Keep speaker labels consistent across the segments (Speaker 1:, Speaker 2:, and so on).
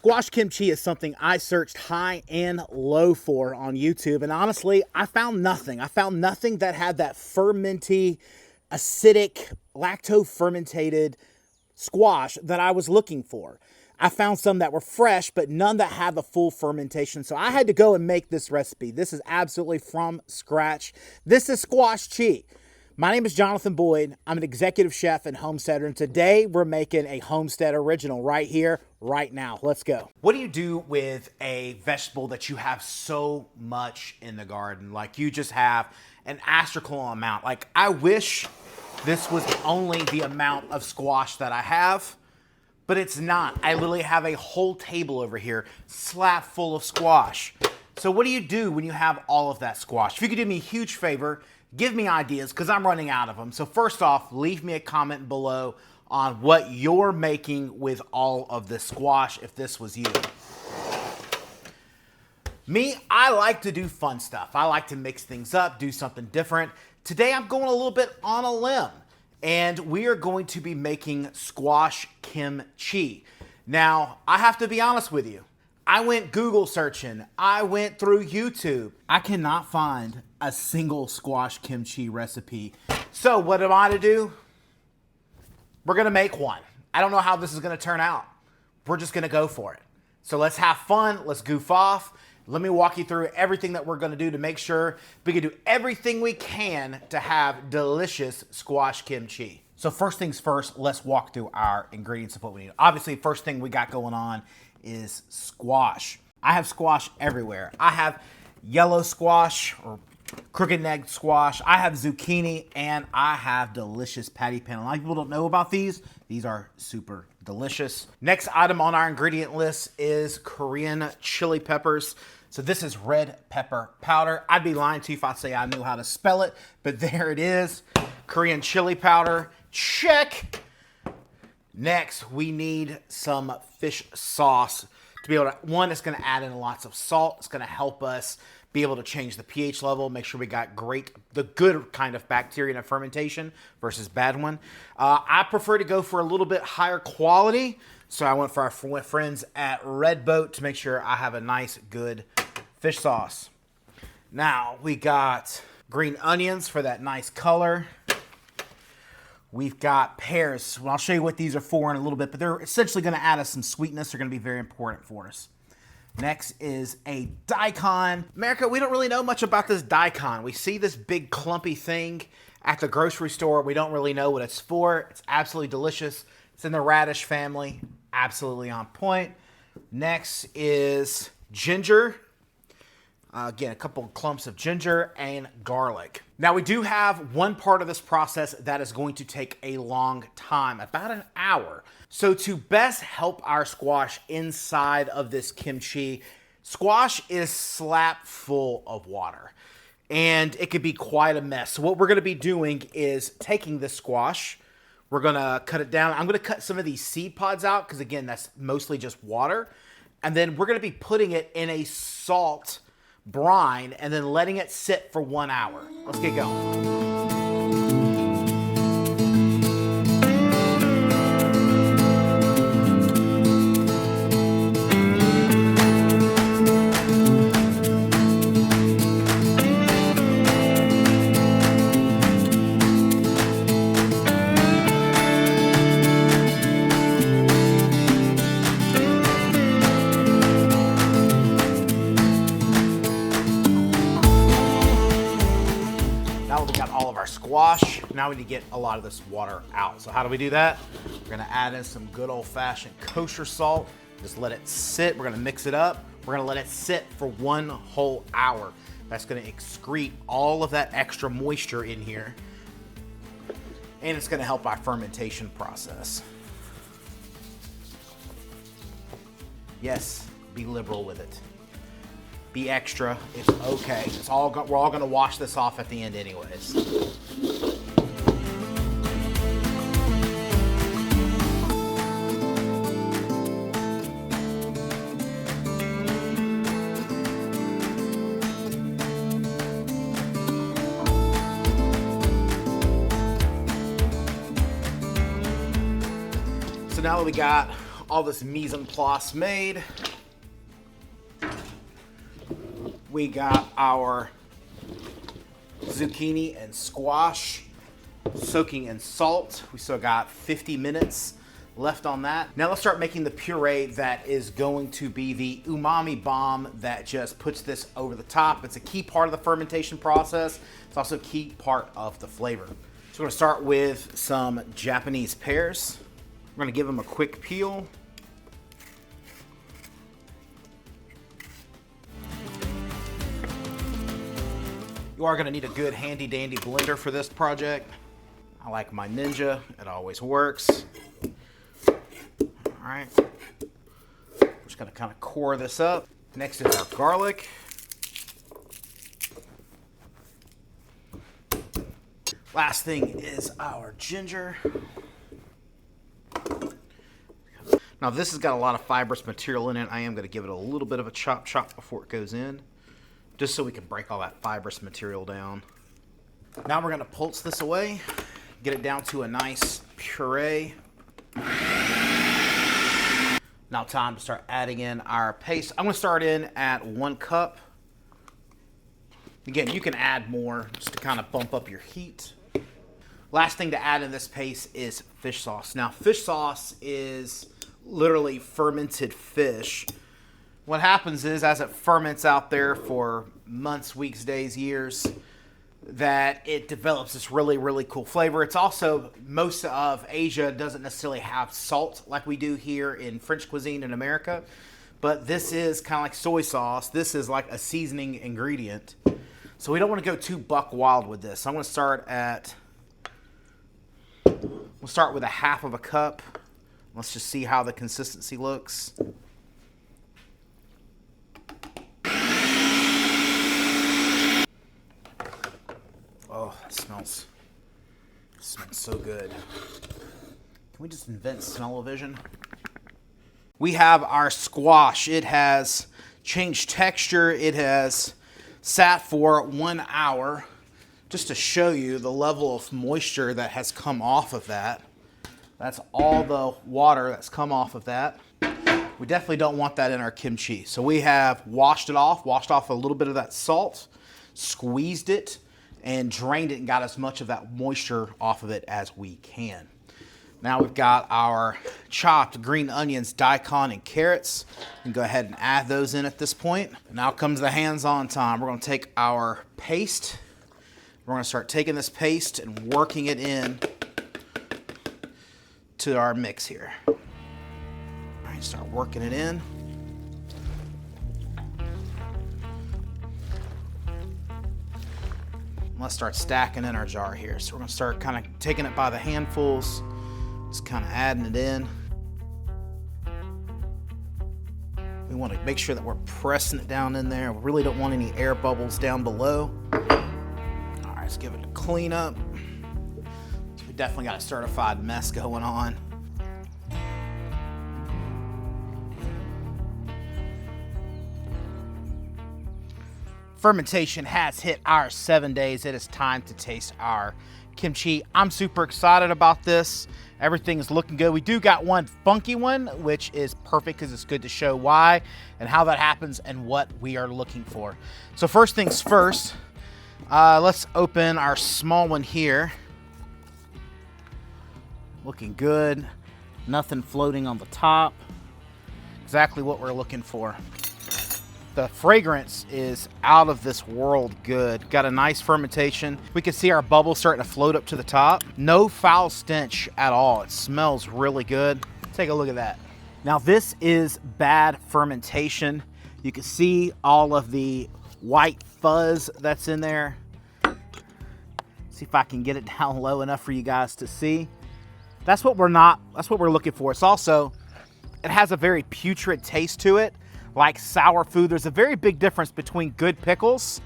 Speaker 1: Squash kimchi is something I searched high and low for on YouTube, and honestly, I found nothing. I found nothing that had that fermenty, acidic, lacto-fermented squash that I was looking for. I found some that were fresh, but none that had the full fermentation, so I had to go and make this recipe. This is absolutely from scratch. This is squash chi. My name is Jonathan Boyd. I'm an executive chef and homesteader, and today we're making a homestead original right here, right now. Let's go. What do you do with a vegetable that you have so much in the garden? Like you just have an astronomical amount. Like I wish this was only the amount of squash that I have, but it's not. I literally have a whole table over here slap full of squash. So what do you do when you have all of that squash? If you could do me a huge favor, give me ideas because I'm running out of them. So first off, leave me a comment below on what you're making with all of this squash if this was you. Me, I like to do fun stuff. I like to mix things up, do something different. Today I'm going a little bit on a limb and we are going to be making squash kimchi. Now, I have to be honest with you. I went Google searching. I went through YouTube. I cannot find a single squash kimchi recipe. So what am I to do? We're gonna make one. I don't know how this is gonna turn out. We're just gonna go for it. So let's have fun, let's goof off. Let me walk you through everything that we're gonna do to make sure we can do everything we can to have delicious squash kimchi. So first things first, let's walk through our ingredients of what we need. Obviously, first thing we got going on is squash. I have squash everywhere. I have yellow squash or crooked-necked squash. I have zucchini and I have delicious patty pan. A lot of people don't know about these. These are super delicious. Next item on our ingredient list is Korean chili peppers. So this is red pepper powder. I'd be lying to you if I say I knew how to spell it, but there it is. Korean chili powder, check. Next, we need some fish sauce to be able to, one, it's gonna add in lots of salt. It's gonna help us be able to change the pH level, make sure we got the good kind of bacteria in a fermentation versus bad one. I prefer to go for a little bit higher quality. So I went for our friends at Red Boat to make sure I have a nice, good fish sauce. Now we got green onions for that nice color. We've got pears. Well, I'll show you what these are for in a little bit, but they're essentially gonna add us some sweetness. They're gonna be very important for us. Next is a daikon. America, we don't really know much about this daikon. We see this big clumpy thing at the grocery store. We don't really know what it's for. It's absolutely delicious. It's in the radish family. Absolutely on point. Next is ginger. Again, a couple clumps of ginger and garlic. Now we do have one part of this process that is going to take a long time, about an hour. So to best help our squash inside of this kimchi, squash is slap full of water and it could be quite a mess. So what we're gonna be doing is taking this squash, we're gonna cut it down. I'm gonna cut some of these seed pods out because again, that's mostly just water. And then we're gonna be putting it in a salt brine and then letting it sit for 1 hour. Let's get going. Squash. Now we need to get a lot of this water out. So how do we do that? We're gonna add in some good old-fashioned kosher salt. Just let it sit. We're gonna mix it up. We're gonna let it sit for 1 whole hour. That's gonna excrete all of that extra moisture in here. And it's gonna help our fermentation process. Yes, be liberal with it. Be extra, it's okay. We're all gonna wash this off at the end anyways. So now that we got all this mise en place made, we got our zucchini and squash soaking in salt. We still got 50 minutes left on that. Now let's start making the puree that is going to be the umami bomb that just puts this over the top. It's a key part of the fermentation process. It's also a key part of the flavor. So we're gonna start with some Japanese pears. We're gonna give them a quick peel. You are gonna need a good handy dandy blender for this project. I like my Ninja, it always works. All right, we're just gonna kind of core this up. Next is our garlic. Last thing is our ginger. Now this has got a lot of fibrous material in it. I am gonna give it a little bit of a chop before it goes in, just so we can break all that fibrous material down. Now we're gonna pulse this away, get it down to a nice puree. Now time to start adding in our paste. I'm gonna start in at 1 cup. Again, you can add more just to kind of bump up your heat. Last thing to add in this paste is fish sauce. Now fish sauce is literally fermented fish. What happens is, as it ferments out there for months, weeks, days, years, that it develops this really, really cool flavor. It's also, most of Asia doesn't necessarily have salt like we do here in French cuisine in America, but this is kind of like soy sauce. This is like a seasoning ingredient. So we don't want to go too buck wild with this. So I'm going to start at, we'll start with a 1/2 cup. Let's just see how the consistency looks. Oh, it smells so good. Can we just invent smell-o-vision? We have our squash. It has changed texture. It has sat for 1 hour, just to show you the level of moisture that has come off of that. That's all the water that's come off of that. We definitely don't want that in our kimchi. So we have washed off a little bit of that salt, squeezed it, and drained it and got as much of that moisture off of it as we can. Now we've got our chopped green onions, daikon, and carrots. We can go ahead and add those in at this point. Now comes the hands-on time. We're gonna take our paste. We're gonna start taking this paste and working it in to our mix here. All right, start working it in. Let's start stacking in our jar here. So we're gonna start kind of taking it by the handfuls, just kind of adding it in. We want to make sure that we're pressing it down in there. We really don't want any air bubbles down below. All right, let's give it a clean up. We definitely got a certified mess going on. Fermentation has hit our 7 days. It is time to taste our kimchi. I'm super excited about this. Everything is looking good. We do got one funky one, which is perfect because it's good to show why and how that happens and what we are looking for. So first things first, let's open our small one here. Looking good. Nothing floating on the top. Exactly what we're looking for. The fragrance is out of this world good. Got a nice fermentation. We can see our bubbles starting to float up to the top. No foul stench at all. It smells really good. Take a look at that. Now this is bad fermentation. You can see all of the white fuzz that's in there. See if I can get it down low enough for you guys to see. That's what we're looking for. It's also, it has a very putrid taste to it. Like sour food. There's a very big difference between good pickles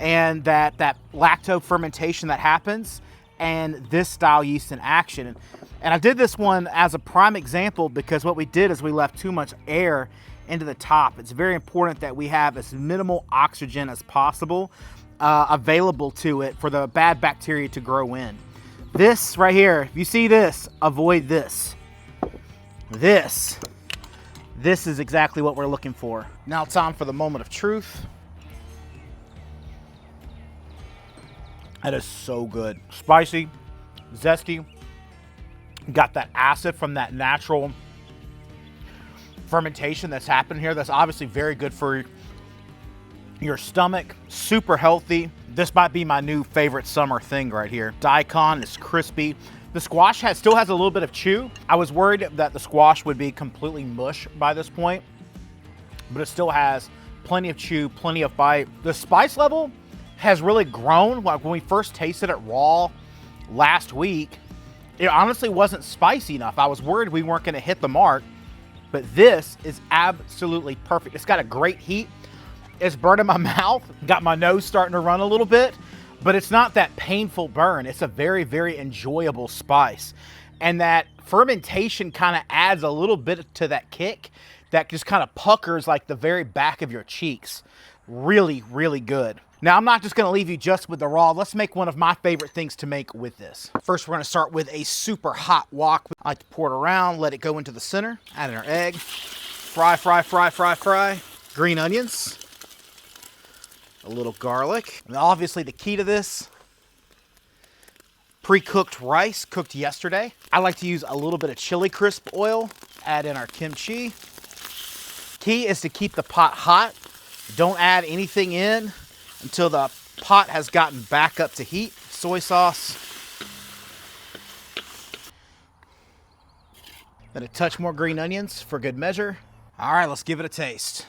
Speaker 1: and that lacto-fermentation that happens and this style yeast in action. And I did this one as a prime example because what we did is we left too much air into the top. It's very important that we have as minimal oxygen as possible available to it for the bad bacteria to grow in. This right here, if you see this, avoid this. This This is exactly what we're looking for. Now it's time for the moment of truth. That is so good. Spicy, zesty. Got that acid from that natural fermentation that's happened here. That's obviously very good for your stomach. Super healthy. This might be my new favorite summer thing right here. Daikon is crispy. The squash still has a little bit of chew. I was worried that the squash would be completely mush by this point, but it still has plenty of chew, plenty of bite. The spice level has really grown. Like when we first tasted it raw last week, it honestly wasn't spicy enough. I was worried we weren't gonna hit the mark, but this is absolutely perfect. It's got a great heat. It's burning my mouth, got my nose starting to run a little bit, but it's not that painful burn. It's a very, very enjoyable spice. And that fermentation kind of adds a little bit to that kick that just kind of puckers like the very back of your cheeks. Really, really good. Now, I'm not just gonna leave you just with the raw. Let's make one of my favorite things to make with this. First, we're gonna start with a super hot wok. I like to pour it around, let it go into the center, add in our egg, fry, fry, fry, fry, fry. Green onions, a little garlic. And obviously the key to this, pre-cooked rice, cooked yesterday. I like to use a little bit of chili crisp oil, add in our kimchi. Key is to keep the pot hot. Don't add anything in until the pot has gotten back up to heat. Soy sauce. Then a touch more green onions for good measure. All right, let's give it a taste.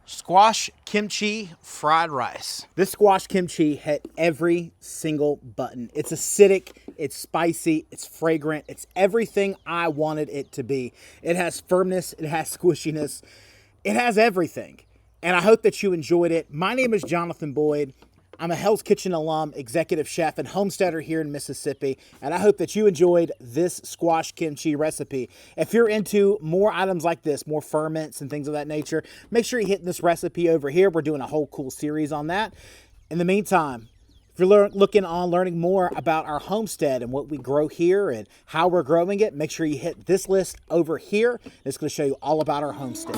Speaker 1: Squash kimchi fried rice. This squash kimchi hit every single button. It's acidic, it's spicy, it's fragrant, it's everything I wanted it to be. It has firmness, it has squishiness, it has everything. And I hope that you enjoyed it. My name is Jonathan Boyd. I'm a Hell's Kitchen alum, executive chef, and homesteader here in Mississippi. And I hope that you enjoyed this squash kimchi recipe. If you're into more items like this, more ferments and things of that nature, make sure you hit this recipe over here. We're doing a whole cool series on that. In the meantime, if you're looking on learning more about our homestead and what we grow here and how we're growing it, make sure you hit this list over here. It's going to show you all about our homestead.